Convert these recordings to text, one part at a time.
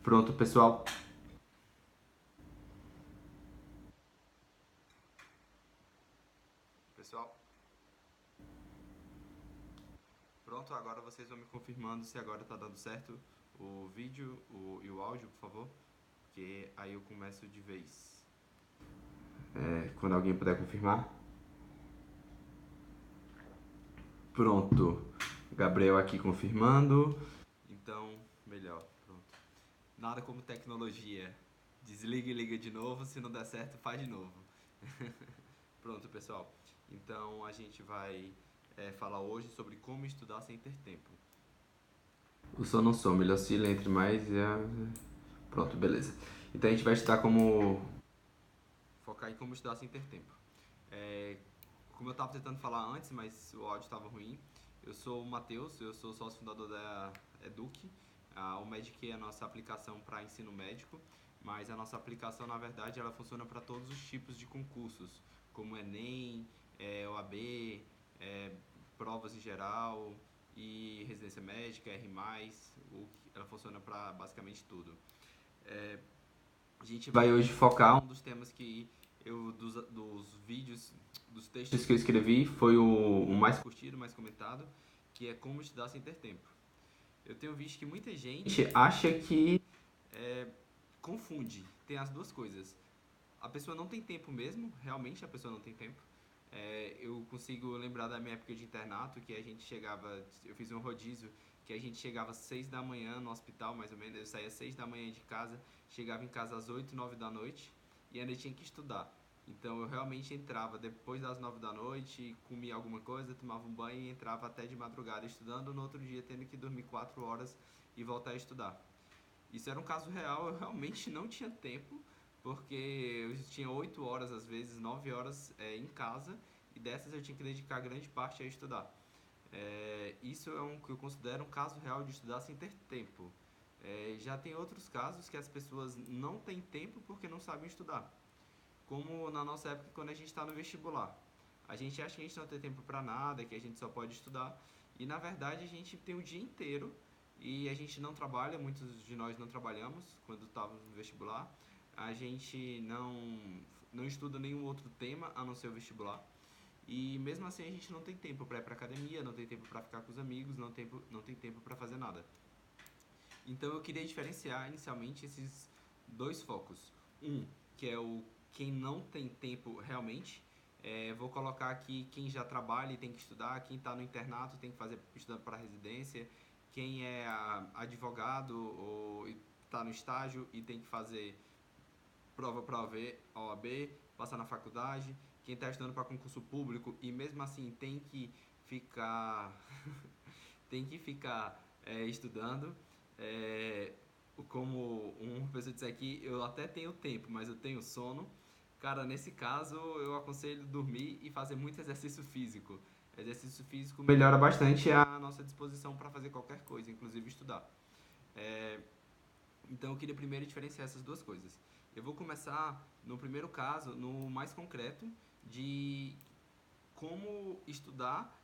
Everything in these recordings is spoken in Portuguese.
Pronto, pessoal. Pessoal, pronto, agora vocês vão me confirmando se agora tá dando certo o vídeo e o áudio, por favor, que aí eu começo de vez. Quando alguém puder confirmar. Pronto, Gabriel aqui confirmando. Então, melhor, pronto. Nada como tecnologia. Desliga e liga de novo, se não der certo, faz de novo. Pronto, pessoal. Então a gente vai falar hoje sobre como estudar sem ter tempo. O som não some, ele oscila entre mais e a... Pronto, beleza. Então a gente vai estudar como... Focar em como estudar sem ter tempo. É, como eu estava tentando falar antes, mas o áudio estava ruim, eu sou o Matheus, eu sou sócio fundador da Eduque. O Medic é a nossa aplicação para ensino médico, mas a nossa aplicação, na verdade, ela funciona para todos os tipos de concursos, como Enem, OAB, provas em geral e residência médica, R+, ela funciona para basicamente tudo. A gente vai hoje focar um dos temas que dos vídeos, dos textos que eu escrevi, foi o mais curtido, mais comentado, que é como estudar sem ter tempo. Eu tenho visto que muita gente acha que confunde, tem as duas coisas. A pessoa não tem tempo mesmo, realmente a pessoa não tem tempo. Eu consigo lembrar da minha época de internato, que a gente chegava, eu fiz um rodízio, que a gente chegava às 6 da manhã no hospital, mais ou menos, eu saía às 6 da manhã de casa, chegava em casa às 8, 9 da noite e ainda tinha que estudar. Então eu realmente entrava depois das 9 da noite, comia alguma coisa, tomava um banho e entrava até de madrugada estudando, no outro dia tendo que dormir 4 horas e voltar a estudar. Isso era um caso real, eu realmente não tinha tempo, porque eu tinha 8 horas, às vezes 9 horas em casa, e dessas eu tinha que dedicar grande parte a estudar. Isso é um que eu considero um caso real de estudar sem ter tempo. Já tem outros casos que as pessoas não têm tempo porque não sabem estudar. Como na nossa época, quando a gente está no vestibular. A gente acha que a gente não tem tempo para nada, que a gente só pode estudar. E na verdade a gente tem o dia inteiro e a gente não trabalha, muitos de nós não trabalhamos quando estávamos no vestibular. A gente não estuda nenhum outro tema a não ser o vestibular. E mesmo assim a gente não tem tempo para ir para academia, não tem tempo para ficar com os amigos, não tem tempo para fazer nada. Então eu queria diferenciar inicialmente esses dois focos. Um, que é o quem não tem tempo realmente. Vou colocar aqui quem já trabalha e tem que estudar, quem está no internato tem que fazer estudando para residência, quem é advogado ou está no estágio e tem que fazer prova para OAB, passar na faculdade, quem está estudando para concurso público e mesmo assim tem que ficar estudando. É, Como uma pessoa disse aqui, eu até tenho tempo, mas eu tenho sono. Cara, nesse caso eu aconselho dormir e fazer muito exercício físico. Exercício físico melhora bastante a nossa disposição para fazer qualquer coisa, inclusive estudar. É, então eu queria primeiro diferenciar essas duas coisas. Eu vou começar no primeiro caso, no mais concreto, de como estudar.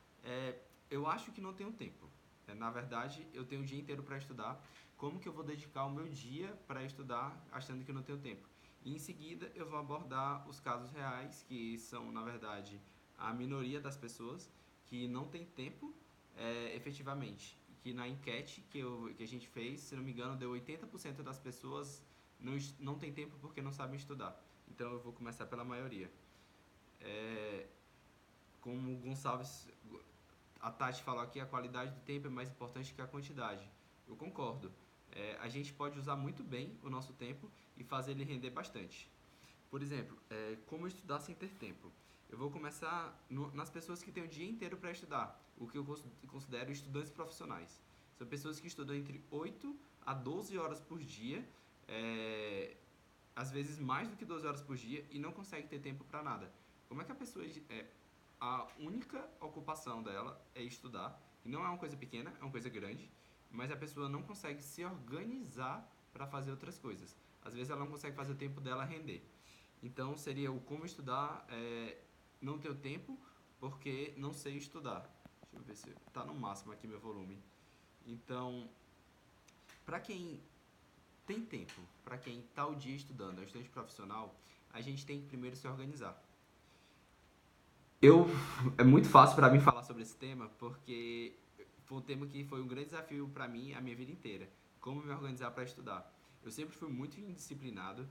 Eu acho que não tenho tempo. Na verdade, eu tenho o dia inteiro para estudar. Como que eu vou dedicar o meu dia para estudar achando que eu não tenho tempo? E em seguida, eu vou abordar os casos reais, que são, na verdade, a minoria das pessoas que não tem tempo efetivamente. Que na enquete que a gente fez, se não me engano, deu 80% das pessoas não tem tempo porque não sabem estudar. Então eu vou começar pela maioria. É, Como o Gonçalves, a Tati falou aqui, a qualidade do tempo é mais importante que a quantidade. Eu concordo. A gente pode usar muito bem o nosso tempo e fazer ele render bastante. Por exemplo, como estudar sem ter tempo? Eu vou começar nas pessoas que têm o dia inteiro para estudar, o que eu considero estudantes profissionais. São pessoas que estudam entre 8 a 12 horas por dia, é, às vezes mais do que 12 horas por dia, e não conseguem ter tempo para nada. Como é que a pessoa a única ocupação dela é estudar, e não é uma coisa pequena, é uma coisa grande, mas a pessoa não consegue se organizar para fazer outras coisas. Às vezes ela não consegue fazer o tempo dela render. Então seria o como estudar, não ter o tempo porque não sei estudar. Deixa eu ver se está no máximo aqui meu volume. Então, para quem tem tempo. Para quem está o dia estudando, é um estudante profissional, a gente tem que primeiro se organizar. Eu É muito fácil para mim falar sobre esse tema porque foi um tema que foi um grande desafio para mim a minha vida inteira. Como me organizar para estudar. Eu sempre fui muito indisciplinado.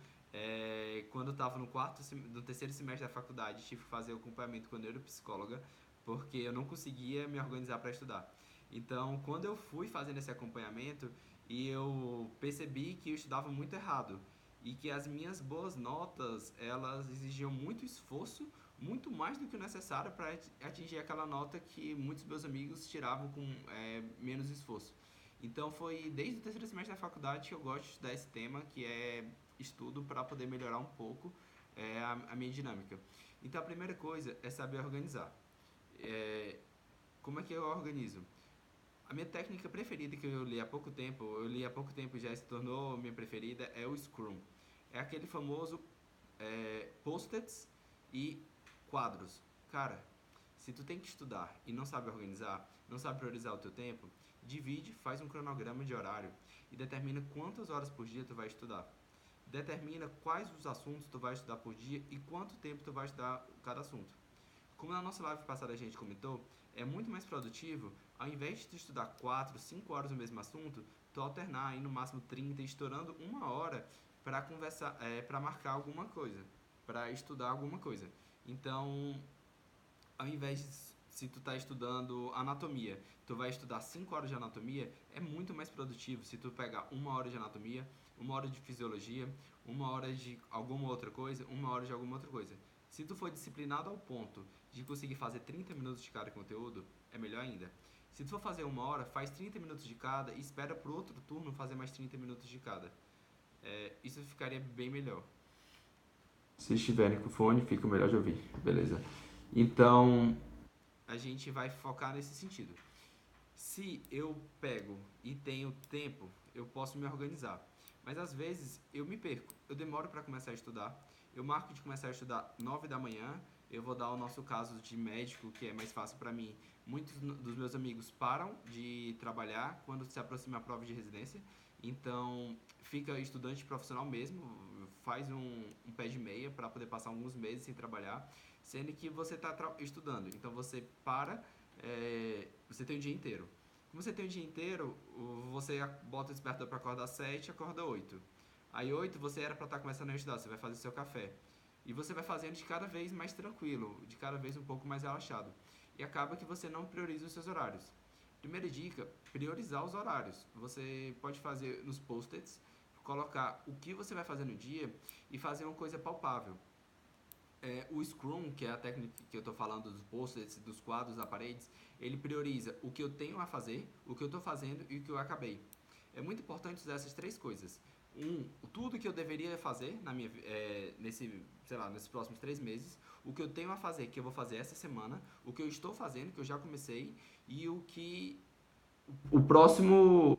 Quando eu estava no terceiro semestre da faculdade, tive que fazer acompanhamento com a neuropsicóloga porque eu não conseguia me organizar para estudar. Então, quando eu fui fazendo esse acompanhamento, e eu percebi que eu estudava muito errado e que as minhas boas notas elas exigiam muito esforço, muito mais do que o necessário para atingir aquela nota que muitos meus amigos tiravam com menos esforço. Então foi desde o terceiro semestre da faculdade que eu gosto de estudar esse tema, que é estudo para poder melhorar um pouco a minha dinâmica. Então a primeira coisa é saber organizar. É, Como é que eu organizo? A minha técnica preferida que eu li há pouco tempo e já se tornou minha preferida, é o Scrum. É aquele famoso post-its e quadros. Cara, se tu tem que estudar e não sabe organizar, não sabe priorizar o teu tempo, divide, faz um cronograma de horário e determina quantas horas por dia tu vai estudar. Determina quais os assuntos tu vai estudar por dia e quanto tempo tu vai estudar cada assunto. Como na nossa live passada a gente comentou, é muito mais produtivo, ao invés de tu estudar 4, 5 horas no mesmo assunto, tu alternar aí no máximo 30, estourando uma hora para conversar, para marcar alguma coisa, para estudar alguma coisa. Então, ao invés de, se tu tá estudando anatomia, tu vai estudar 5 horas de anatomia, é muito mais produtivo se tu pegar uma hora de anatomia, uma hora de fisiologia, uma hora de alguma outra coisa, uma hora de alguma outra coisa. Se tu for disciplinado ao ponto de conseguir fazer 30 minutos de cada conteúdo, é melhor ainda. Se tu for fazer uma hora, faz 30 minutos de cada e espera pro outro turno fazer mais 30 minutos de cada. Isso ficaria bem melhor. Se estiverem com fone, fica melhor de ouvir. Beleza. Então, a gente vai focar nesse sentido. Se eu pego e tenho tempo, eu posso me organizar. Mas às vezes eu me perco. Eu demoro para começar a estudar. Eu marco de começar a estudar 9 da manhã. Eu vou dar o nosso caso de médico, que é mais fácil para mim. Muitos dos meus amigos param de trabalhar quando se aproxima a prova de residência. Então, fica estudante profissional mesmo, faz um pé de meia para poder passar alguns meses sem trabalhar, sendo que você está estudando. Então, você para, você tem o dia inteiro. Como você tem o dia inteiro, você bota o despertador para acordar às 7 e acorda 8. Aí 8 você era para estar começando a estudar, você vai fazer seu café. E você vai fazendo de cada vez mais tranquilo, de cada vez um pouco mais relaxado. E acaba que você não prioriza os seus horários. Primeira dica, priorizar os horários. Você pode fazer nos post-its, colocar o que você vai fazer no dia e fazer uma coisa palpável. O Scrum, que é a técnica que eu estou falando dos post-its, dos quadros na parede, ele prioriza o que eu tenho a fazer, o que eu estou fazendo e o que eu acabei. É muito importante usar essas três coisas. Tudo que eu deveria fazer nesses próximos 3 meses, o que eu tenho a fazer, que eu vou fazer essa semana, o que eu estou fazendo, que eu já comecei, e o próximo,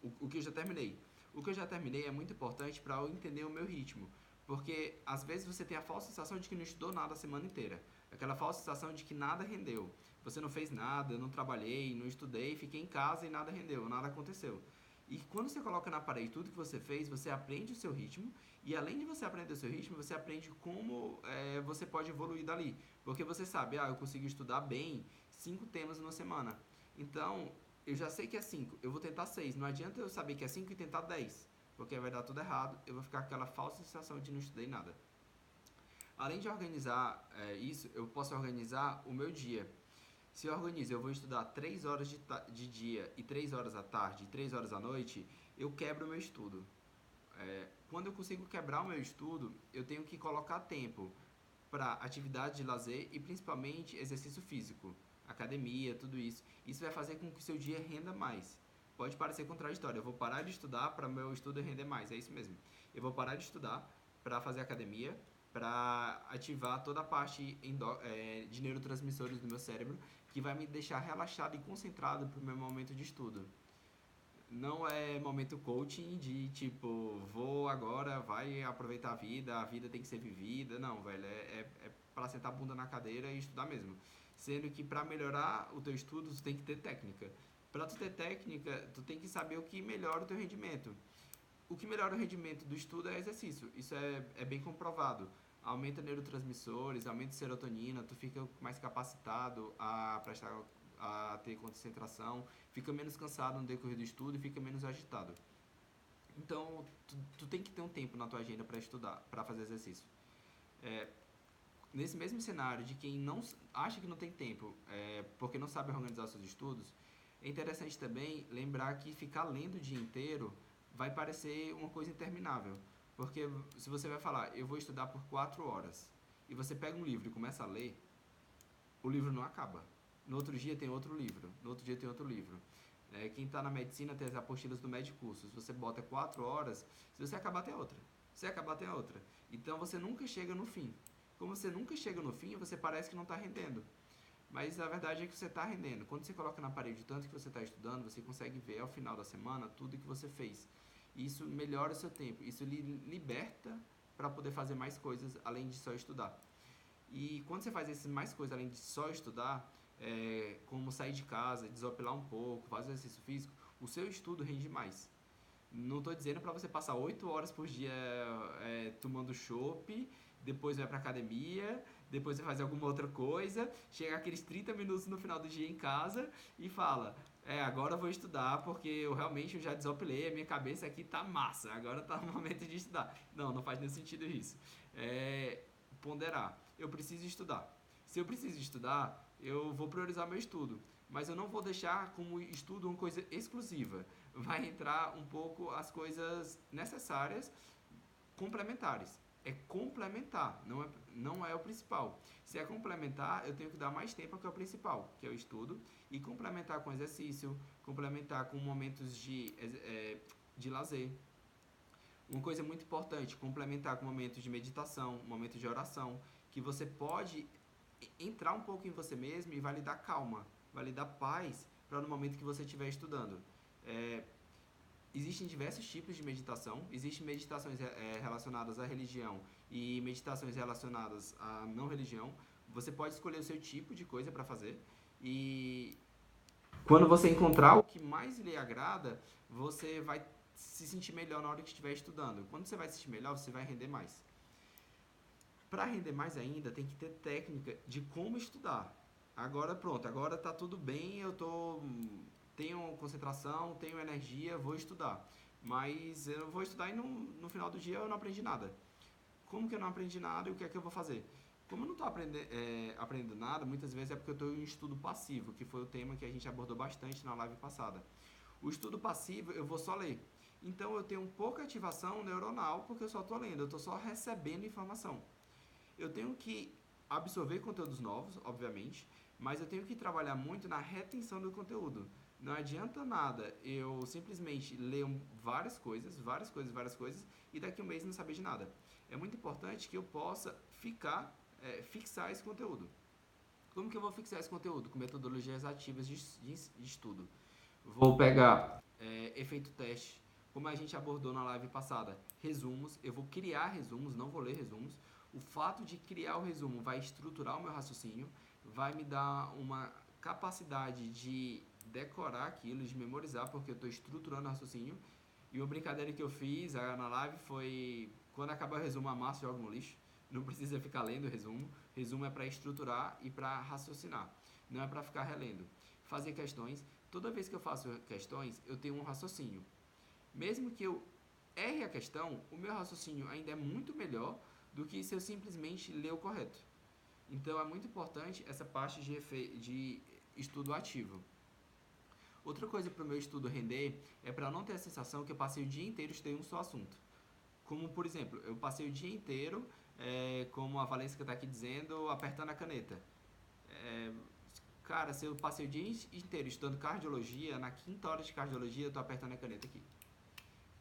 o que eu já terminei. O que eu já terminei é muito importante para eu entender o meu ritmo. Porque às vezes você tem a falsa sensação de que não estudou nada a semana inteira. Aquela falsa sensação de que nada rendeu. Você não fez nada, eu não trabalhei, não estudei, fiquei em casa e nada rendeu, nada aconteceu. E quando você coloca na parede tudo que você fez, você aprende o seu ritmo. E além de você aprender o seu ritmo, você aprende como você pode evoluir dali. Porque você sabe, eu consigo estudar bem 5 temas numa semana. Então, eu já sei que é 5, eu vou tentar 6. Não adianta eu saber que é 5 e tentar 10, porque vai dar tudo errado, eu vou ficar com aquela falsa sensação de não estudei nada. Além de organizar isso, eu posso organizar o meu dia. Se eu organizo, eu vou estudar 3 horas de dia e 3 horas à tarde e 3 horas à noite, eu quebro o meu estudo. Quando eu consigo quebrar o meu estudo, eu tenho que colocar tempo para atividade de lazer e principalmente exercício físico, academia, tudo isso. Isso vai fazer com que o seu dia renda mais. Pode parecer contraditório, eu vou parar de estudar para meu estudo render mais, é isso mesmo. Eu vou parar de estudar para fazer academia, para ativar toda a parte de neurotransmissores do meu cérebro, que vai me deixar relaxado e concentrado para o meu momento de estudo. Não é momento coaching de tipo, vou agora, vai aproveitar a vida tem que ser vivida. Não, velho, é para sentar a bunda na cadeira e estudar mesmo. Sendo que para melhorar o teu estudo, tu tem que ter técnica. Para tu ter técnica, tu tem que saber o que melhora o teu rendimento. o que melhora o rendimento do estudo é exercício. Isso é bem comprovado. Aumenta neurotransmissores, aumenta serotonina, tu fica mais capacitado a ter concentração, fica menos cansado no decorrer do estudo e fica menos agitado. Então, tu tem que ter um tempo na tua agenda para estudar, para fazer exercício. Nesse mesmo cenário de quem não acha que não tem tempo, porque não sabe organizar seus estudos, é interessante também lembrar que ficar lendo o dia inteiro vai parecer uma coisa interminável. Porque se você vai falar, eu vou estudar por 4 horas, e você pega um livro e começa a ler, o livro não acaba. No outro dia tem outro livro, no outro dia tem outro livro. Quem está na medicina tem as apostilas do Medicurso. Se você bota 4 horas, se você acabar tem outra. Se acabar tem outra. Então você nunca chega no fim. Como você nunca chega no fim, você parece que não está rendendo. Mas a verdade é que você está rendendo. Quando você coloca na parede o tanto que você está estudando, você consegue ver ao final da semana tudo que você fez. Isso melhora o seu tempo. Isso lhe liberta para poder fazer mais coisas além de só estudar. E quando você faz essas mais coisas além de só estudar, como sair de casa, desopilar um pouco, fazer exercício físico, o seu estudo rende mais. Não estou dizendo para você passar 8 horas por dia tomando chopp, depois vai para academia, depois vai fazer alguma outra coisa, chega aqueles 30 minutos no final do dia em casa e fala: agora eu vou estudar porque eu já desopilei, a minha cabeça aqui tá massa, agora tá no momento de estudar. Não, não faz nenhum sentido isso. Ponderar. Eu preciso estudar. Se eu preciso estudar, eu vou priorizar meu estudo. Mas eu não vou deixar como estudo uma coisa exclusiva. Vai entrar um pouco as coisas necessárias, complementares. É complementar, não é o principal. Se é complementar, eu tenho que dar mais tempo ao que é o principal, que é o estudo, e complementar com exercício, complementar com momentos de lazer. Uma coisa muito importante, complementar com momentos de meditação, momentos de oração, que você pode entrar um pouco em você mesmo e vai lhe dar calma, vai lhe dar paz para no momento que você estiver estudando. Existem diversos tipos de meditação. Existem meditações relacionadas à religião e meditações relacionadas à não religião. Você pode escolher o seu tipo de coisa para fazer. E quando você encontrar o que mais lhe agrada, você vai se sentir melhor na hora que estiver estudando. Quando você vai se sentir melhor, você vai render mais. Para render mais ainda, tem que ter técnica de como estudar. Agora pronto, agora está tudo bem, tenho concentração, tenho energia, vou estudar. Mas eu vou estudar e no final do dia eu não aprendi nada. Como que eu não aprendi nada e o que é que eu vou fazer? Como eu não estou aprendendo nada, muitas vezes é porque eu estou em estudo passivo, que foi o tema que a gente abordou bastante na live passada. O estudo passivo eu vou só ler. Então eu tenho pouca ativação neuronal porque eu só estou lendo, eu estou só recebendo informação. Eu tenho que absorver conteúdos novos, obviamente, mas eu tenho que trabalhar muito na retenção do conteúdo. Não adianta nada eu simplesmente ler várias coisas, e daqui a um mês não saber de nada. É muito importante que eu possa fixar esse conteúdo. Como que eu vou fixar esse conteúdo? Com metodologias ativas de estudo. Vou pegar efeito teste, como a gente abordou na live passada, resumos. Eu vou criar resumos, não vou ler resumos. O fato de criar o resumo vai estruturar o meu raciocínio, vai me dar uma capacidade de decorar aquilo, de memorizar, porque eu estou estruturando o raciocínio. E uma brincadeira que eu fiz na live foi, quando acabar o resumo, amassa e joga no lixo. Não precisa ficar lendo o resumo. Resumo é para estruturar e para raciocinar, não é para ficar relendo. Fazer questões. Toda vez que eu faço questões, eu tenho um raciocínio. Mesmo que eu erre a questão, o meu raciocínio ainda é muito melhor do que se eu simplesmente ler o correto. Então é muito importante essa parte de estudo ativo. Outra coisa para o meu estudo render é para não ter a sensação que eu passei o dia inteiro estudando um só assunto. Como, por exemplo, eu passei o dia inteiro, como a Valência está aqui dizendo, apertando a caneta. Cara, se eu passei o dia inteiro estudando cardiologia, na 5ª hora de cardiologia eu estou apertando a caneta aqui.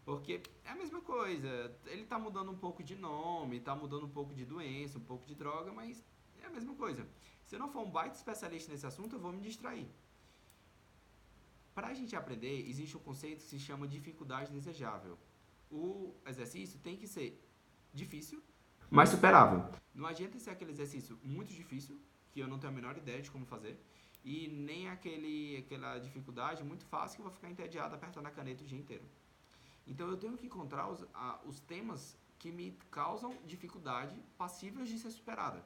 Porque é a mesma coisa, ele está mudando um pouco de nome, está mudando um pouco de doença, um pouco de droga, mas é a mesma coisa. Se eu não for um baita especialista nesse assunto, eu vou me distrair. Para a gente aprender, existe um conceito que se chama dificuldade desejável. O exercício tem que ser difícil, mas superável. Não adianta ser aquele exercício muito difícil, que eu não tenho a menor ideia de como fazer, e nem aquela dificuldade muito fácil que eu vou ficar entediado apertando a caneta o dia inteiro. Então eu tenho que encontrar os temas que me causam dificuldade passíveis de ser superada.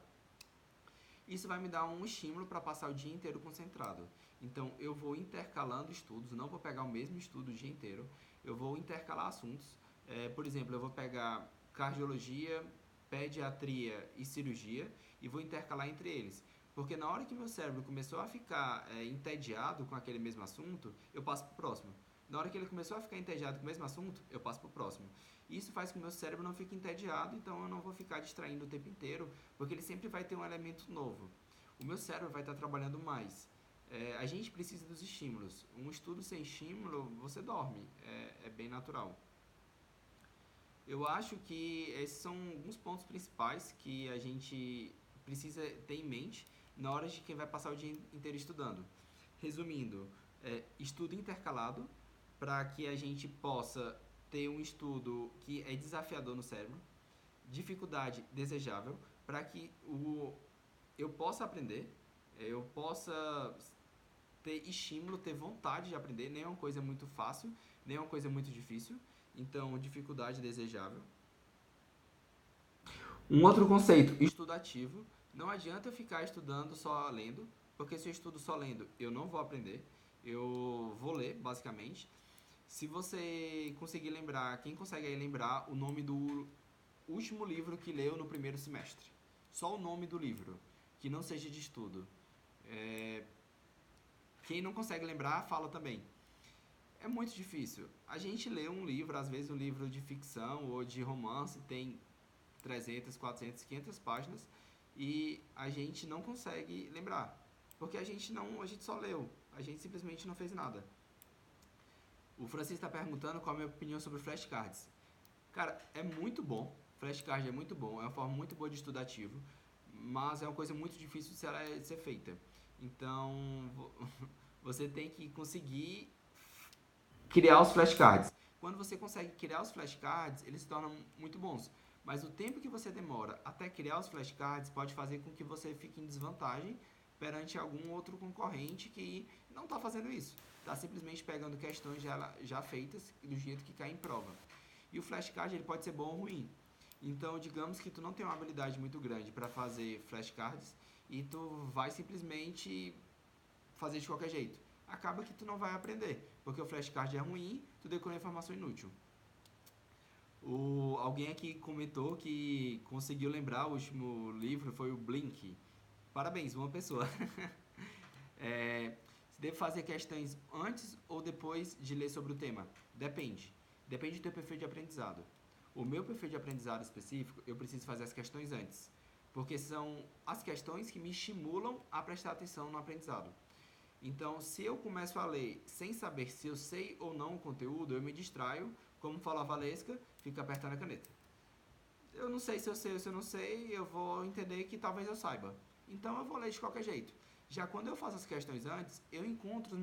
Isso vai me dar um estímulo para passar o dia inteiro concentrado. Então eu vou intercalando estudos, não vou pegar o mesmo estudo o dia inteiro, eu vou intercalar assuntos. Por exemplo, eu vou pegar cardiologia, pediatria e cirurgia e vou intercalar entre eles. Porque na hora que meu cérebro começou a ficar entediado com aquele mesmo assunto, eu passo para o próximo. Na hora que ele começou a ficar entediado com o mesmo assunto, eu passo para o próximo. Isso faz com que o meu cérebro não fique entediado, então eu não vou ficar distraindo o tempo inteiro, porque ele sempre vai ter um elemento novo. O meu cérebro vai estar trabalhando mais. A gente precisa dos estímulos. Um estudo sem estímulo, você dorme. É bem natural. Eu acho que esses são alguns pontos principais que a gente precisa ter em mente na hora de quem vai passar o dia inteiro estudando. Resumindo, estudo intercalado para que a gente possa ter um estudo que é desafiador no cérebro, dificuldade desejável, para que eu possa aprender, eu possa ter estímulo, ter vontade de aprender, nem é uma coisa muito fácil, nem é uma coisa muito difícil, então dificuldade desejável. Um outro conceito, estudo ativo. Não adianta eu ficar estudando só lendo, porque se eu estudo só lendo, eu não vou aprender. Eu vou ler, basicamente. Se você conseguir lembrar, quem consegue aí lembrar o nome do último livro que leu no primeiro semestre? Só o nome do livro, que não seja de estudo. Quem não consegue lembrar, fala também. É muito difícil. A gente lê um livro, às vezes um livro de ficção ou de romance, tem 300, 400, 500 páginas e a gente não consegue lembrar. Porque a gente só leu, a gente simplesmente não fez nada. O Francisco está perguntando qual a minha opinião sobre flashcards. Cara, é muito bom, flashcard é muito bom, é uma forma muito boa de estudativo, mas é uma coisa muito difícil de ser feita. Então, você tem que conseguir criar os flashcards. Quando você consegue criar os flashcards, eles se tornam muito bons. Mas o tempo que você demora até criar os flashcards pode fazer com que você fique em desvantagem perante algum outro concorrente que não está fazendo isso. Está simplesmente pegando questões já feitas do jeito que cai em prova. E o flashcard ele pode ser bom ou ruim. Então, digamos que tu não tem uma habilidade muito grande para fazer flashcards e tu vai simplesmente fazer de qualquer jeito. Acaba que tu não vai aprender, porque o flashcard é ruim, tu decorou informação inútil. Alguém aqui comentou que conseguiu lembrar o último livro, foi o Blink. Parabéns, uma pessoa. Devo fazer questões antes ou depois de ler sobre o tema? Depende. Depende do teu perfil de aprendizado. O meu perfil de aprendizado específico, eu preciso fazer as questões antes. Porque são as questões que me estimulam a prestar atenção no aprendizado. Então, se eu começo a ler sem saber se eu sei ou não o conteúdo, eu me distraio, como fala a Valesca, fica apertando a caneta. Eu não sei se eu sei ou se eu não sei, eu vou entender que talvez eu saiba. Então, eu vou ler de qualquer jeito. Já quando eu faço as questões antes, eu encontro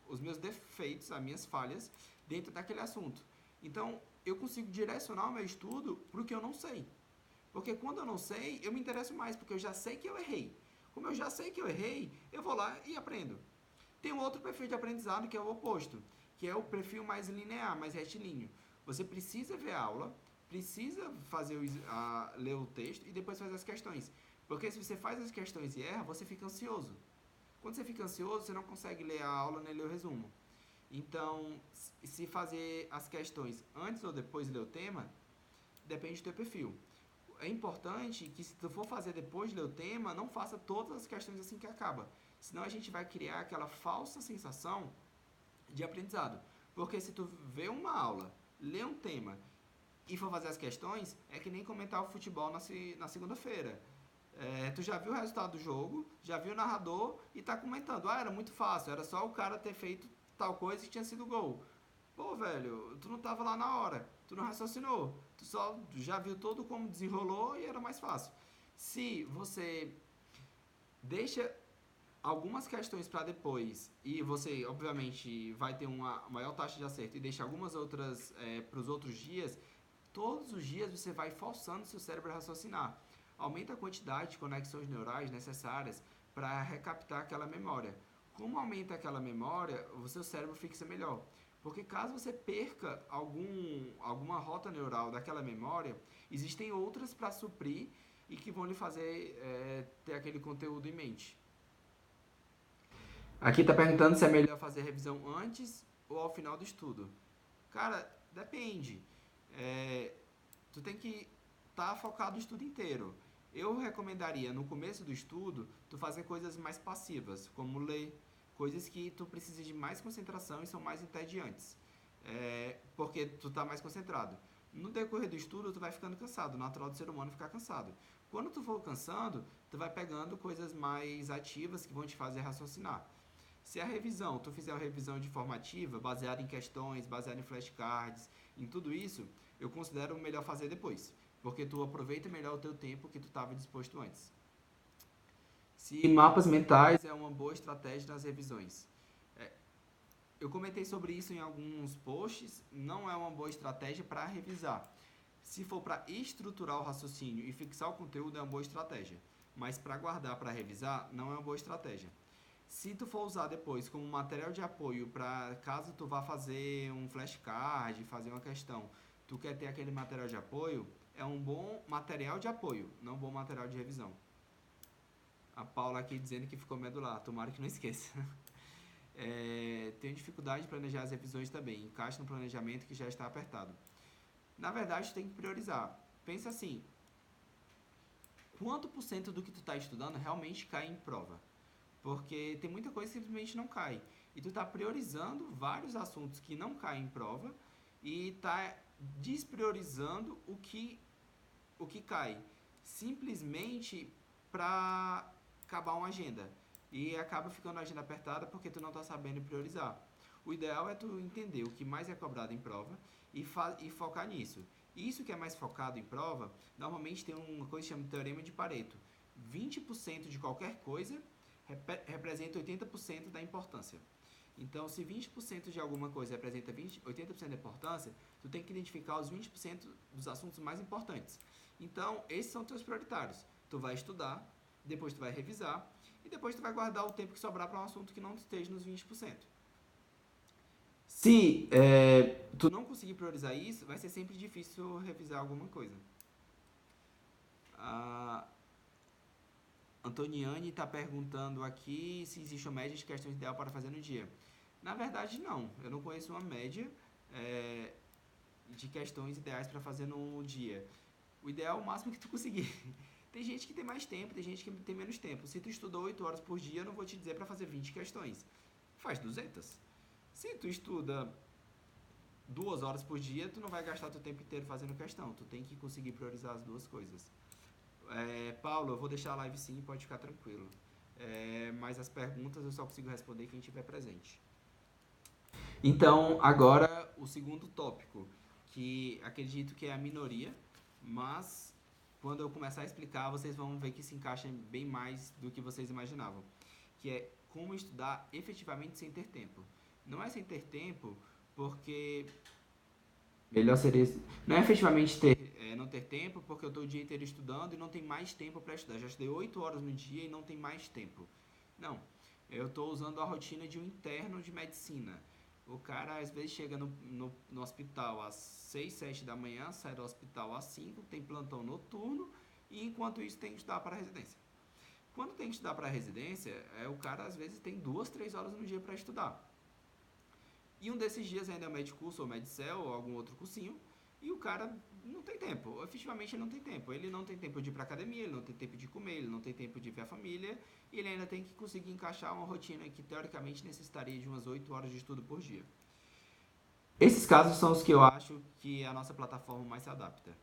os meus defeitos, as minhas falhas, dentro daquele assunto. Então, eu consigo direcionar o meu estudo para o que eu não sei. Porque quando eu não sei, eu me interesso mais, porque eu já sei que eu errei. Como eu já sei que eu errei, eu vou lá e aprendo. Tem um outro perfil de aprendizado que é o oposto, que é o perfil mais linear, mais retilíneo. Você precisa ver a aula, precisa ler o texto e depois fazer as questões. Porque se você faz as questões e erra, você fica ansioso. Quando você fica ansioso, você não consegue ler a aula nem ler o resumo. Então, se fazer as questões antes ou depois de ler o tema, depende do teu perfil. É importante que se tu for fazer depois de ler o tema, não faça todas as questões assim que acaba. Senão a gente vai criar aquela falsa sensação de aprendizado. Porque se tu vê uma aula, lê um tema e for fazer as questões, é que nem comentar o futebol na segunda-feira. Tu já viu o resultado do jogo, já viu o narrador e tá comentando. Ah, era muito fácil, era só o cara ter feito tal coisa que tinha sido gol. Pô, velho, tu não tava lá na hora, tu não raciocinou, tu só já viu todo como desenrolou e era mais fácil. Se você deixa algumas questões para depois e você, obviamente, vai ter uma maior taxa de acerto e deixa algumas outras para os outros dias, todos os dias você vai forçando seu cérebro a raciocinar. Aumenta a quantidade de conexões neurais necessárias para recaptar aquela memória. Como aumenta aquela memória, o seu cérebro fixa melhor. Porque caso você perca alguma rota neural daquela memória, existem outras para suprir e que vão lhe fazer ter aquele conteúdo em mente. Aqui está perguntando se é melhor fazer revisão antes ou ao final do estudo. Cara, depende. É, tu tem que estar focado o estudo inteiro. Eu recomendaria no começo do estudo tu fazer coisas mais passivas, como ler, coisas que tu precisa de mais concentração e são mais entediantes, porque tu tá mais concentrado. No decorrer do estudo tu vai ficando cansado, natural do ser humano ficar cansado. Quando tu for cansando, tu vai pegando coisas mais ativas que vão te fazer raciocinar. Se a revisão, tu fizer uma revisão de formativa, baseada em questões, baseada em flashcards, em tudo isso, eu considero melhor fazer depois, porque tu aproveita melhor o teu tempo que tu estava disposto antes. Se mapas mentais é uma boa estratégia nas revisões. É, eu comentei sobre isso em alguns posts, não é uma boa estratégia para revisar. Se for para estruturar o raciocínio e fixar o conteúdo, é uma boa estratégia. Mas para guardar para revisar, não é uma boa estratégia. Se tu for usar depois como material de apoio para caso tu vá fazer um flashcard, fazer uma questão, tu quer ter aquele material de apoio, é um bom material de apoio, não um bom material de revisão. A Paula aqui dizendo que ficou medular, tomara que não esqueça. Tenho dificuldade de planejar as revisões também, encaixa no planejamento que já está apertado. Na verdade, tu tem que priorizar. Pensa assim, quanto por cento do que tu está estudando realmente cai em prova? Porque tem muita coisa que simplesmente não cai. E tu tá priorizando vários assuntos que não caem em prova e tá despriorizando o que cai. Simplesmente para acabar uma agenda. E acaba ficando a agenda apertada porque tu não tá sabendo priorizar. O ideal é tu entender o que mais é cobrado em prova e focar nisso. Isso que é mais focado em prova, normalmente tem uma coisa que chama de teorema de Pareto. 20% de qualquer coisa representa 80% da importância. Então, se 20% de alguma coisa representa 80% da importância, tu tem que identificar os 20% dos assuntos mais importantes. Então, esses são teus prioritários. Tu vai estudar, depois tu vai revisar e depois tu vai guardar o tempo que sobrar para um assunto que não esteja nos 20%. Se tu não conseguir priorizar isso, vai ser sempre difícil revisar alguma coisa. A Antoniane está perguntando aqui se existe uma média de questões ideal para fazer no dia. Na verdade, não. Eu não conheço uma média é, de questões ideais para fazer no dia. O ideal é o máximo que tu conseguir. Tem gente que tem mais tempo, tem gente que tem menos tempo. Se tu estudou 8 horas por dia, eu não vou te dizer para fazer 20 questões. Faz 200. Se tu estuda 2 horas por dia, tu não vai gastar teu tempo inteiro fazendo questão. Tu tem que conseguir priorizar as duas coisas. Paulo, eu vou deixar a live sim, pode ficar tranquilo. Mas as perguntas eu só consigo responder quem estiver presente. Então, agora o segundo tópico, que acredito que é a minoria, mas quando eu começar a explicar, vocês vão ver que se encaixa bem mais do que vocês imaginavam, que é como estudar efetivamente sem ter tempo. Não é sem ter tempo, porque melhor seria. Não é efetivamente não ter tempo, porque eu estou o dia inteiro estudando e não tem mais tempo para estudar. Já estudei 8 horas no dia e não tem mais tempo. Não. Eu estou usando a rotina de um interno de medicina. O cara às vezes chega no hospital às 6 7 da manhã, sai do hospital às 5, tem plantão noturno e enquanto isso tem que estudar para a residência. Quando tem que estudar para a residência, o cara às vezes tem 2 3 horas no dia para estudar. E um desses dias ainda é o Medicurso ou Medicel ou algum outro cursinho. E o cara não tem tempo. Efetivamente ele não tem tempo. Ele não tem tempo de ir pra academia, ele não tem tempo de comer, ele não tem tempo de ver a família. E ele ainda tem que conseguir encaixar uma rotina que teoricamente necessitaria de umas 8 horas de estudo por dia. Esses casos são os que eu acho que a nossa plataforma mais se adapta.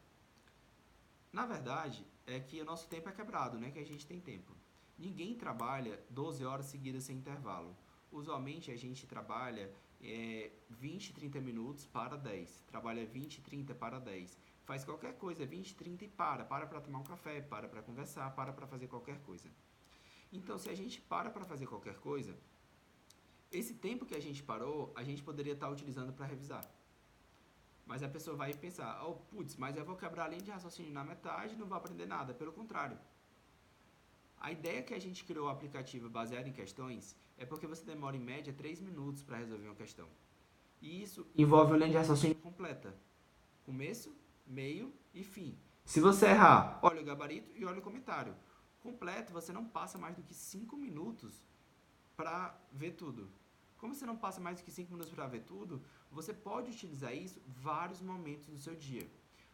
Na verdade, é que o nosso tempo é quebrado, né? Que a gente tem tempo. Ninguém trabalha 12 horas seguidas sem intervalo. Usualmente a gente trabalha 20, 30 minutos para 10. Trabalha 20, 30 para 10. Faz qualquer coisa 20, 30 e para. Para tomar um café, para conversar, para fazer qualquer coisa. Então, se a gente para fazer qualquer coisa, esse tempo que a gente parou, a gente poderia estar utilizando para revisar. Mas a pessoa vai pensar, oh, putz, mas eu vou quebrar a linha de raciocínio na metade e não vou aprender nada. Pelo contrário. A ideia que a gente criou o aplicativo baseado em questões é porque você demora em média 3 minutos para resolver uma questão. E isso envolve uma linha de raciocínio completa. Começo, meio e fim. Se você errar, olha o gabarito e olha o comentário. Completo, você não passa mais do que 5 minutos para ver tudo. Como você não passa mais do que 5 minutos para ver tudo, você pode utilizar isso vários momentos do seu dia.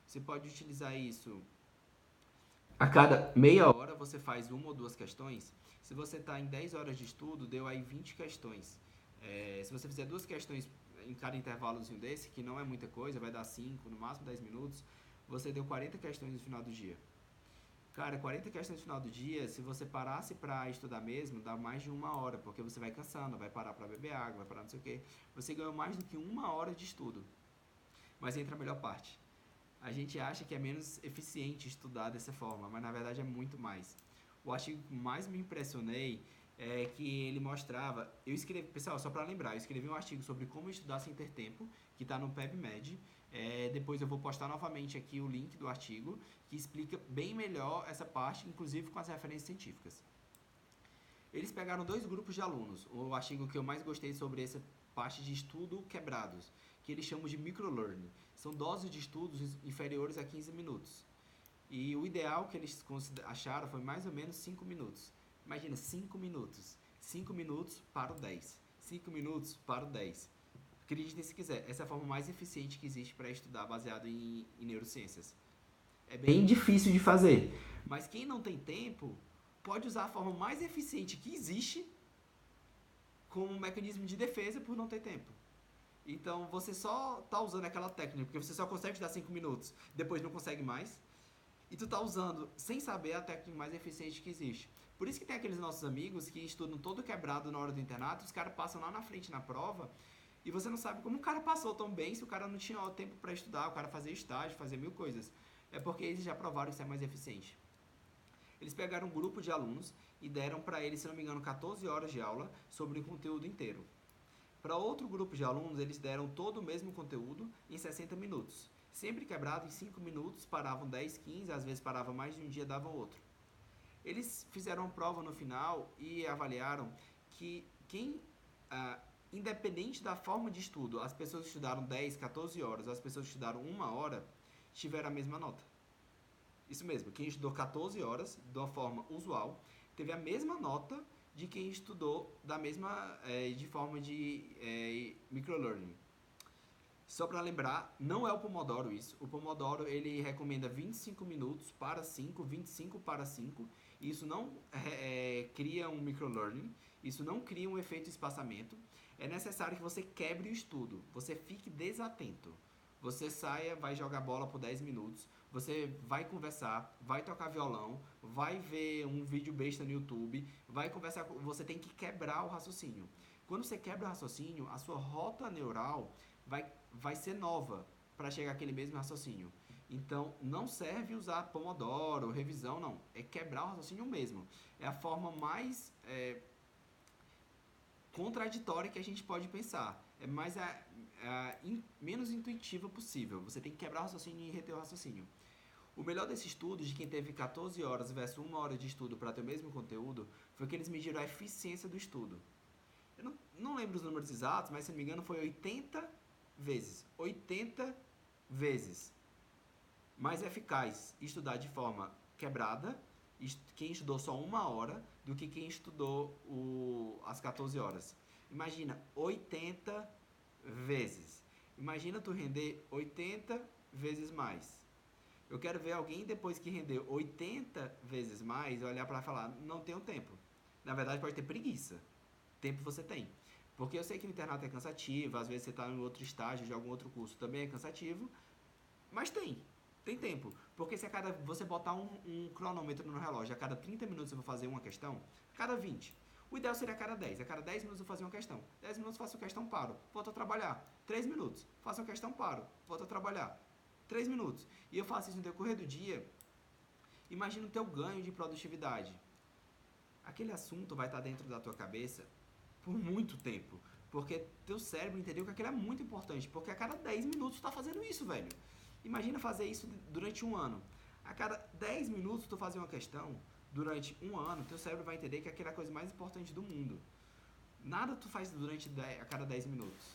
Você pode utilizar isso a cada meia hora, você faz uma ou duas questões. Se você está em 10 horas de estudo, deu aí 20 questões. Se você fizer duas questões em cada intervalozinho desse, que não é muita coisa, vai dar 5, no máximo 10 minutos, você deu 40 questões no final do dia. Cara, 40 questões no final do dia, se você parasse pra estudar mesmo, dá mais de uma hora, porque você vai cansando, vai parar pra beber água, vai parar não sei o quê. Você ganhou mais do que uma hora de estudo. Mas entra a melhor parte. A gente acha que é menos eficiente estudar dessa forma, mas na verdade é muito mais. O artigo que mais me impressionei é que ele mostrava. Eu escrevi, pessoal, só para lembrar, eu escrevi um artigo sobre como estudar sem ter tempo, que está no PubMed. Depois eu vou postar novamente aqui o link do artigo, que explica bem melhor essa parte, inclusive com as referências científicas. Eles pegaram dois grupos de alunos. O artigo que eu mais gostei sobre essa parte de estudo quebrados, que eles chamam de microlearning. São doses de estudos inferiores a 15 minutos. E o ideal que eles acharam foi mais ou menos 5 minutos. Imagina, 5 minutos. 5 minutos para o 10. 5 minutos para o 10. Acreditem se quiser, essa é a forma mais eficiente que existe para estudar baseado em neurociências. É bem difícil de fazer, mas quem não tem tempo pode usar a forma mais eficiente que existe como um mecanismo de defesa por não ter tempo. Então você só tá usando aquela técnica, porque você só consegue dar 5 minutos, depois não consegue mais. E tu tá usando sem saber a técnica mais eficiente que existe. Por isso que tem aqueles nossos amigos que estudam todo quebrado na hora do internato, os caras passam lá na frente na prova, e você não sabe como o cara passou tão bem se o cara não tinha tempo para estudar, o cara fazia estágio, fazia mil coisas. É porque eles já provaram que isso é mais eficiente. Eles pegaram um grupo de alunos e deram para eles, se não me engano, 14 horas de aula sobre o conteúdo inteiro. Para outro grupo de alunos, eles deram todo o mesmo conteúdo em 60 minutos. Sempre quebrado em 5 minutos, paravam 10, 15, às vezes parava mais de um dia, dava outro. Eles fizeram uma prova no final e avaliaram que independente da forma de estudo, as pessoas que estudaram 10, 14 horas, as pessoas que estudaram uma hora, tiveram a mesma nota. Isso mesmo, quem estudou 14 horas, de uma forma usual, teve a mesma nota de quem estudou da mesma, de forma de microlearning. Só para lembrar, não é o Pomodoro isso. O Pomodoro ele recomenda 25 minutos para 5, 25 para 5. Isso não cria um microlearning, isso não cria um efeito espaçamento. É necessário que você quebre o estudo, você fique desatento. Você saia, vai jogar bola por 10 minutos, você vai conversar, vai tocar violão, vai ver um vídeo besta no YouTube, vai conversar, você tem que quebrar o raciocínio. Quando você quebra o raciocínio, a sua rota neural vai ser nova para chegar àquele mesmo raciocínio. Então, não serve usar Pomodoro, revisão, não. É quebrar o raciocínio mesmo. É a forma mais contraditória que a gente pode pensar. É mais menos intuitiva possível. Você tem que quebrar o raciocínio e reter o raciocínio. O melhor desse estudo, de quem teve 14 horas versus 1 hora de estudo para ter o mesmo conteúdo, foi que eles mediram a eficiência do estudo. Eu não lembro os números exatos, mas se não me engano foi 80 vezes. 80 vezes mais eficaz estudar de forma quebrada, quem estudou só 1 hora, do que quem estudou as 14 horas. Imagina, 80 vezes. Imagina tu render 80 vezes mais. Eu quero ver alguém depois que render 80 vezes mais, olhar para falar, não tenho tempo. Na verdade pode ter preguiça. Tempo você tem. Porque eu sei que o internato é cansativo, às vezes você está em outro estágio de algum outro curso também é cansativo, mas tem tempo. Porque se você botar um cronômetro no relógio, a cada 30 minutos eu vou fazer uma questão, a cada 20. O ideal seria a cada 10. A cada 10 minutos eu vou fazer uma questão. 10 minutos faço uma questão, paro. Volto a trabalhar. 3 minutos. Faço uma questão, paro. Volto a trabalhar. 3 minutos. E eu faço isso no decorrer do dia. Imagina o teu ganho de produtividade. Aquele assunto vai estar dentro da tua cabeça por muito tempo. Porque teu cérebro entendeu que aquilo é muito importante. Porque a cada 10 minutos tu tá fazendo isso, velho. Imagina fazer isso durante um ano. A cada 10 minutos tu fazer uma questão, durante um ano, teu cérebro vai entender que aquilo é a coisa mais importante do mundo. Nada tu faz a cada 10 minutos.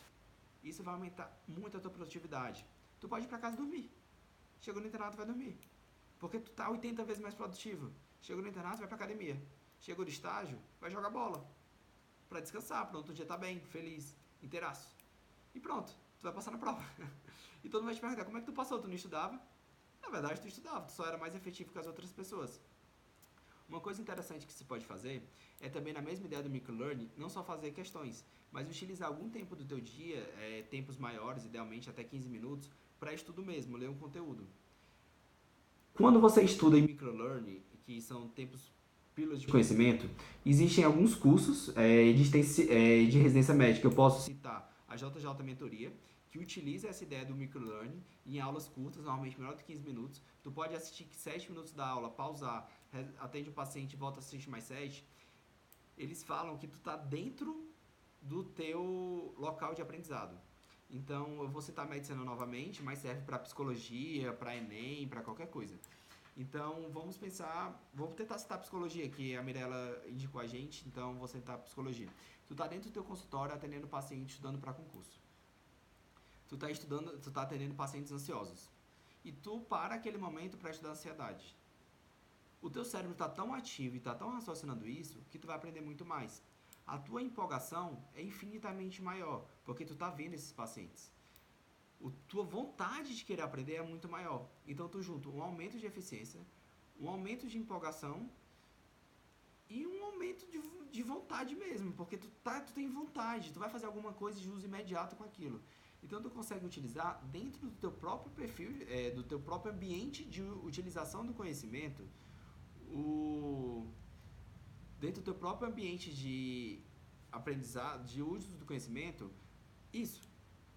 Isso vai aumentar muito a tua produtividade. Tu pode ir pra casa dormir. Chegou no internato, vai dormir. Porque tu tá 80 vezes mais produtivo. Chegou no internato, vai pra academia. Chegou do estágio, vai jogar bola. Pra descansar, pra outro dia tá bem, feliz, inteiraço. E pronto, tu vai passar na prova. E todo mundo vai te perguntar, como é que tu passou? Tu não estudava? Na verdade, tu estudava, tu só era mais efetivo que as outras pessoas. Uma coisa interessante que se pode fazer é também na mesma ideia do microlearning, não só fazer questões, mas utilizar algum tempo do teu dia, tempos maiores, idealmente até 15 minutos, para estudo mesmo, ler um conteúdo. Quando você estuda em microlearning, que são tempos pílulas de conhecimento, existem alguns cursos de residência médica. Eu posso citar a JJ Mentoria, que utiliza essa ideia do microlearning em aulas curtas, normalmente menor de 15 minutos. Tu pode assistir 7 minutos da aula, pausar, atende o paciente e volta a assistir mais 7. Eles falam que tu tá dentro do teu local de aprendizado. Então, eu vou citar a medicina novamente, mas serve para psicologia, para Enem, para qualquer coisa. Então, vamos pensar, vou tentar citar psicologia, que a Mirella indicou a gente, então vou citar psicologia. Tu tá dentro do teu consultório atendendo paciente estudando para concurso. Tu tá atendendo pacientes ansiosos. E tu para aquele momento para estudar ansiedade. O teu cérebro está tão ativo e está tão raciocinando isso que tu vai aprender muito mais. A tua empolgação é infinitamente maior, porque tu está vendo esses pacientes. A tua vontade de querer aprender é muito maior. Então tu junta um aumento de eficiência, um aumento de empolgação e um aumento de vontade mesmo, porque tu tem vontade, tu vai fazer alguma coisa de uso imediato com aquilo. Então tu consegue utilizar dentro do teu próprio perfil, do teu próprio ambiente de utilização do conhecimento, o dentro do teu próprio ambiente de aprendizado, de uso do conhecimento, isso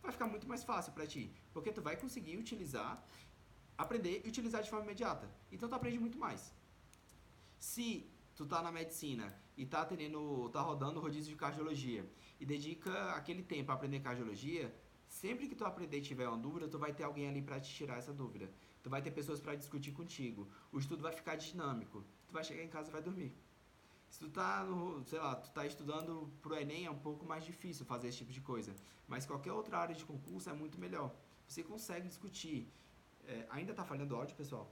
vai ficar muito mais fácil para ti, porque tu vai conseguir utilizar, aprender e utilizar de forma imediata. Então tu aprende muito mais. Se tu tá na medicina e tá rodando o rodízio de cardiologia e dedica aquele tempo a aprender cardiologia, sempre que tu aprender e tiver uma dúvida, tu vai ter alguém ali para te tirar essa dúvida. Tu vai ter pessoas para discutir contigo. O estudo vai ficar dinâmico. Tu vai chegar em casa e vai dormir. Se tu tá tu tá estudando pro Enem, é um pouco mais difícil fazer esse tipo de coisa. Mas qualquer outra área de concurso é muito melhor. Você consegue discutir. Ainda tá falhando áudio, pessoal?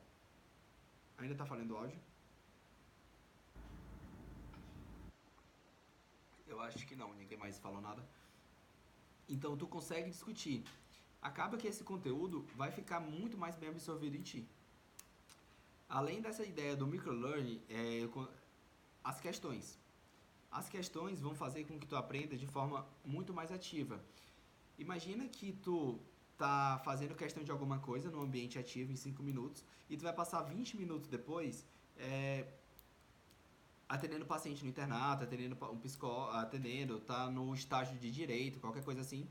Ainda tá falhando áudio? Eu acho que não, ninguém mais falou nada. Então tu consegue discutir. Acaba que esse conteúdo vai ficar muito mais bem absorvido em ti. Além dessa ideia do microlearning, as questões. As questões vão fazer com que tu aprenda de forma muito mais ativa. Imagina que tu tá fazendo questão de alguma coisa no ambiente ativo em 5 minutos e tu vai passar 20 minutos depois atendendo paciente no internato, atendendo um psicólogo, tá no estágio de direito, qualquer coisa assim.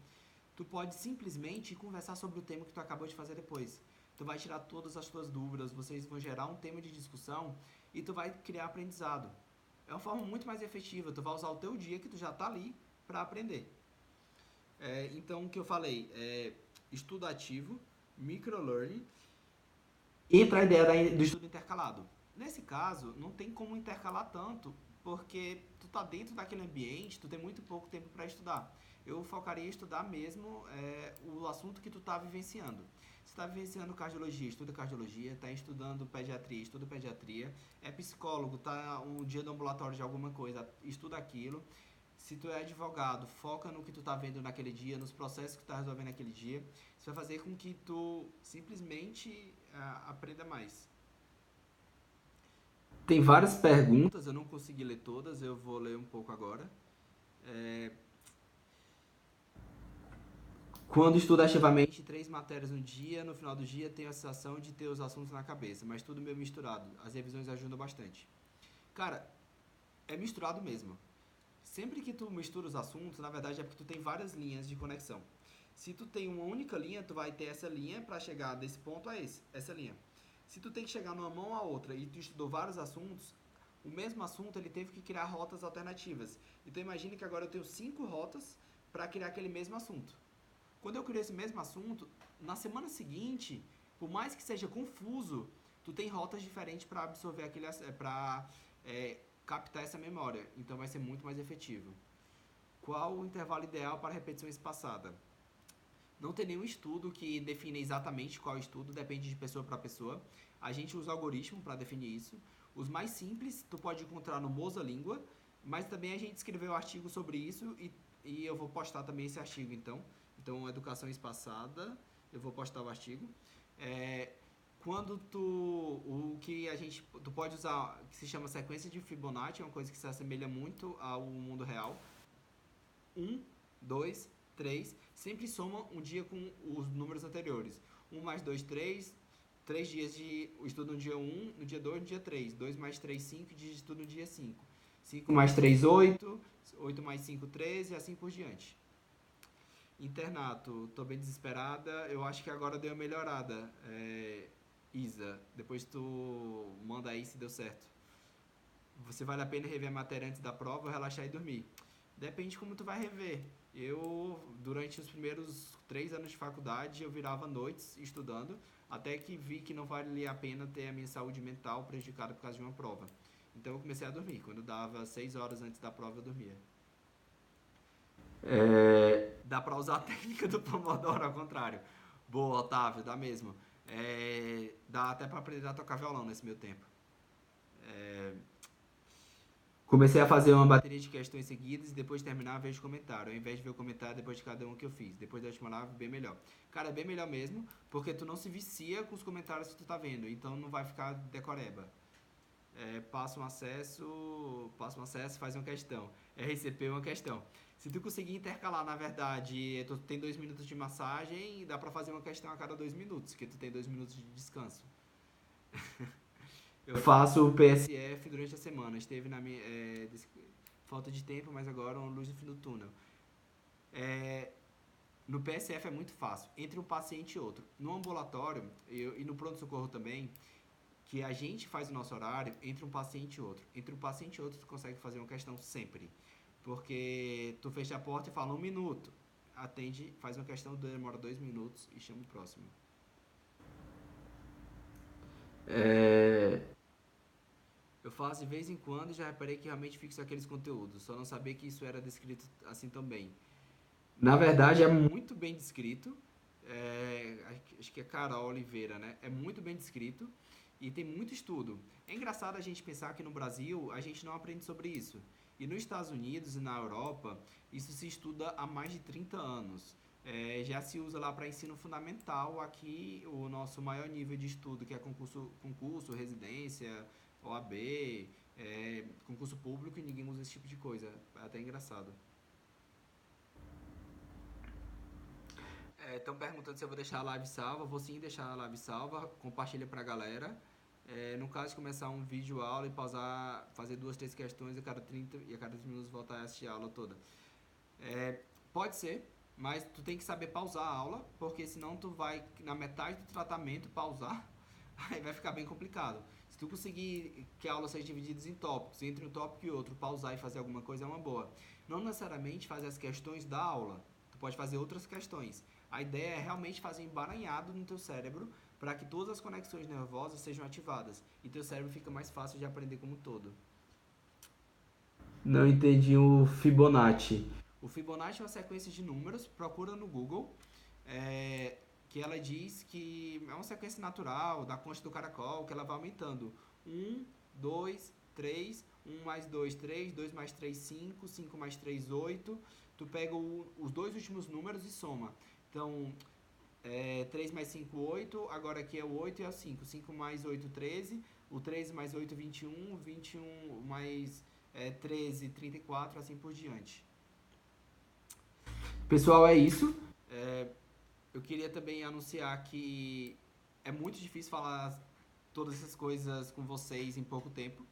Tu pode simplesmente conversar sobre o tema que tu acabou de fazer depois. Tu vai tirar todas as tuas dúvidas, vocês vão gerar um tema de discussão e tu vai criar aprendizado. É uma forma muito mais efetiva, tu vai usar o teu dia que tu já tá ali para aprender. Então, o que eu falei é estudo ativo, microlearning, entra a ideia do estudo intercalado. Nesse caso, não tem como intercalar tanto, porque tu tá dentro daquele ambiente, tu tem muito pouco tempo para estudar. Eu focaria em estudar mesmo o assunto que tu tá vivenciando. Se tá vivenciando cardiologia, estuda cardiologia, tá estudando pediatria, estuda pediatria, é psicólogo, tá um dia do ambulatório de alguma coisa, estuda aquilo. Se tu é advogado, foca no que tu tá vendo naquele dia, nos processos que tu tá resolvendo naquele dia. Isso vai fazer com que tu simplesmente aprenda mais. Tem várias perguntas, eu não consegui ler todas, eu vou ler um pouco agora. É, Quando estudo ativamente 3 matérias no dia, no final do dia tenho a sensação de ter os assuntos na cabeça, mas tudo meio misturado. As revisões ajudam bastante. Cara, é misturado mesmo. Sempre que tu mistura os assuntos, na verdade é porque tu tem várias linhas de conexão. Se tu tem uma única linha, tu vai ter essa linha para chegar desse ponto a essa linha. Se tu tem que chegar numa mão a outra e tu estudou vários assuntos, o mesmo assunto ele teve que criar rotas alternativas. Então imagine que agora eu tenho 5 rotas para criar aquele mesmo assunto. Quando eu criei esse mesmo assunto, na semana seguinte, por mais que seja confuso, tu tem rotas diferentes para absorver para captar essa memória. Então vai ser muito mais efetivo. Qual o intervalo ideal para repetição espaçada? Não tem nenhum estudo que define exatamente qual estudo, depende de pessoa para pessoa. A gente usa algoritmo para definir isso. Os mais simples tu pode encontrar no Mosalíngua, mas também a gente escreveu artigo sobre isso e eu vou postar também esse artigo então. Então, educação espaçada, eu vou postar o artigo. É, quando o que a gente, tu pode usar, que se chama sequência de Fibonacci, é uma coisa que se assemelha muito ao mundo real. Um, 2, 3, sempre soma um dia com os números anteriores. Um mais 2, 3, 3 dias de estudo no dia um, no dia 2, no dia 3. 2 mais 3, 5, dias de estudo no dia 5. 5 mais 3, 8. 8 mais 5, 13 e assim por diante. Internato, tô bem desesperada. Eu acho que agora deu uma melhorada. Isa, depois tu manda aí se deu certo. Você vale a pena rever a matéria antes da prova, relaxar e dormir? Depende como tu vai rever. Eu, durante os primeiros 3 anos de faculdade, eu virava noites estudando, até que vi que não valia a pena ter a minha saúde mental prejudicada por causa de uma prova. Então eu comecei a dormir. Quando dava 6 horas antes da prova, eu dormia. Dá pra usar a técnica do Pomodoro ao contrário. Boa, Otávio, dá mesmo. Dá até pra aprender a tocar violão nesse meu tempo. Comecei a fazer uma bateria de questões seguidas e depois de terminar vejo comentário. Ao invés de ver o comentário depois de cada um que eu fiz. Depois da última live, bem melhor. Cara, é bem melhor mesmo, porque tu não se vicia com os comentários que tu tá vendo. Então não vai ficar decoreba. Passa um acesso, faz uma questão. RCP uma questão. Se tu conseguir intercalar, na verdade, tu tem 2 minutos de massagem, dá pra fazer uma questão a cada 2 minutos, que tu tem 2 minutos de descanso. Eu faço o PSF durante a semana. Esteve na minha. Falta de tempo, mas agora uma luz no fim do túnel. No PSF é muito fácil, entre um paciente e outro. No ambulatório e no pronto-socorro também, que a gente faz o nosso horário entre um paciente e outro. Entre um paciente e outro, tu consegue fazer uma questão sempre. Porque tu fecha a porta e fala 1 minuto. Atende, faz uma questão, demora 2 minutos e chama o próximo. Eu faço de vez em quando e já reparei que realmente fixo aqueles conteúdos. Só não sabia que isso era descrito assim também. Na verdade, é muito bem descrito. Acho que é Carol Oliveira, né? É muito bem descrito e tem muito estudo. É engraçado a gente pensar que no Brasil a gente não aprende sobre isso. E nos Estados Unidos e na Europa, isso se estuda há mais de 30 anos. Já se usa lá para ensino fundamental. Aqui, o nosso maior nível de estudo, que é concurso residência, OAB, concurso público, e ninguém usa esse tipo de coisa. É até engraçado. Estão perguntando se eu vou deixar a live salva. Vou sim deixar a live salva. Compartilha pra galera. No caso de começar um vídeo aula e pausar, fazer 2, 3 questões a cada 30 e a cada 30 minutos voltar a assistir a aula toda. Pode ser, mas tu tem que saber pausar a aula, porque senão tu vai na metade do tratamento pausar, aí vai ficar bem complicado. Se tu conseguir que a aula seja dividida em tópicos, entre um tópico e outro, pausar e fazer alguma coisa é uma boa. Não necessariamente fazer as questões da aula, tu pode fazer outras questões. A ideia é realmente fazer um emaranhado no teu cérebro para que todas as conexões nervosas sejam ativadas e teu cérebro fica mais fácil de aprender como um todo. Não entendi o Fibonacci. O Fibonacci é uma sequência de números, procura no Google, que ela diz que é uma sequência natural da concha do caracol, que ela vai aumentando. 1, 2, 3, 1 mais 2, 3, 2 mais 3, 5, 5 mais 3, 8. Tu pega os dois últimos números e soma. Então, 3 mais 5, 8. Agora aqui é o 8 e é o 5. 5 mais 8, 13. O 13 mais 8, 21. 21 mais 13, 34, assim por diante. Pessoal, é isso. Eu queria também anunciar que é muito difícil falar todas essas coisas com vocês em pouco tempo.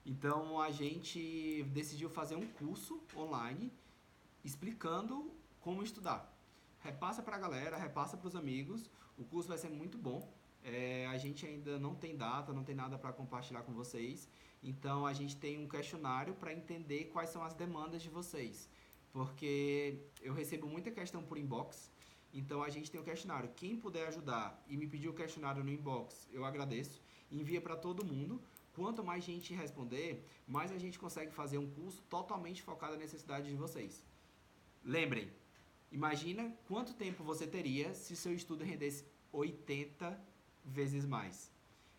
Então a gente decidiu fazer um curso online explicando como estudar. Repassa pra galera, repassa pros amigos. O curso vai ser muito bom. A gente ainda não tem data, não tem nada para compartilhar com vocês. Então a gente tem um questionário para entender quais são as demandas de vocês. Porque eu recebo muita questão por inbox. Então a gente tem um questionário. Quem puder ajudar e me pedir o questionário no inbox, eu agradeço. Envia para todo mundo. Quanto mais gente responder, mais a gente consegue fazer um curso totalmente focado na necessidade de vocês. Lembrem, Imagina quanto tempo você teria se seu estudo rendesse 80 vezes mais.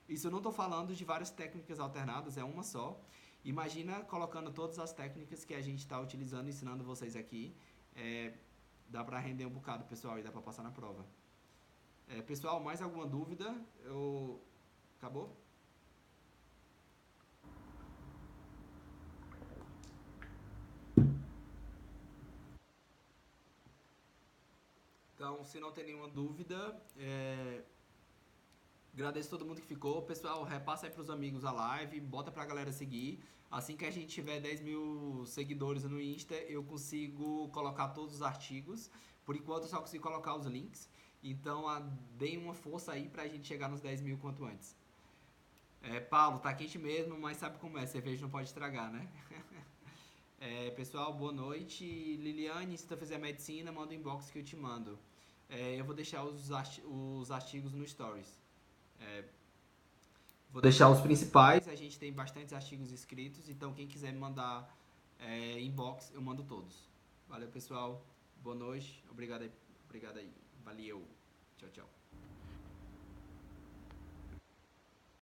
Isso eu não estou falando de várias técnicas alternadas, é uma só. Imagina colocando todas as técnicas que a gente está utilizando, ensinando vocês aqui. É, dá para render um bocado, pessoal, e dá para passar na prova. Pessoal, mais alguma dúvida? Acabou? Então, se não tem nenhuma dúvida, agradeço todo mundo que ficou. Pessoal, repassa aí pros amigos a live, bota pra galera seguir. Assim que a gente tiver 10 mil seguidores no Insta, eu consigo colocar todos os artigos. Por enquanto, eu só consigo colocar os links. Então, deem uma força aí pra gente chegar nos 10 mil quanto antes. Paulo, tá quente mesmo, mas sabe como é, cerveja não pode estragar, né? Pessoal, boa noite. Liliane, se tu fizer medicina, manda um inbox que eu te mando. Eu vou deixar os artigos no Stories. Vou deixar os principais, a gente tem bastantes artigos escritos, então quem quiser me mandar inbox, eu mando todos. Valeu, pessoal. Boa noite. Obrigado aí. Valeu. Tchau, tchau.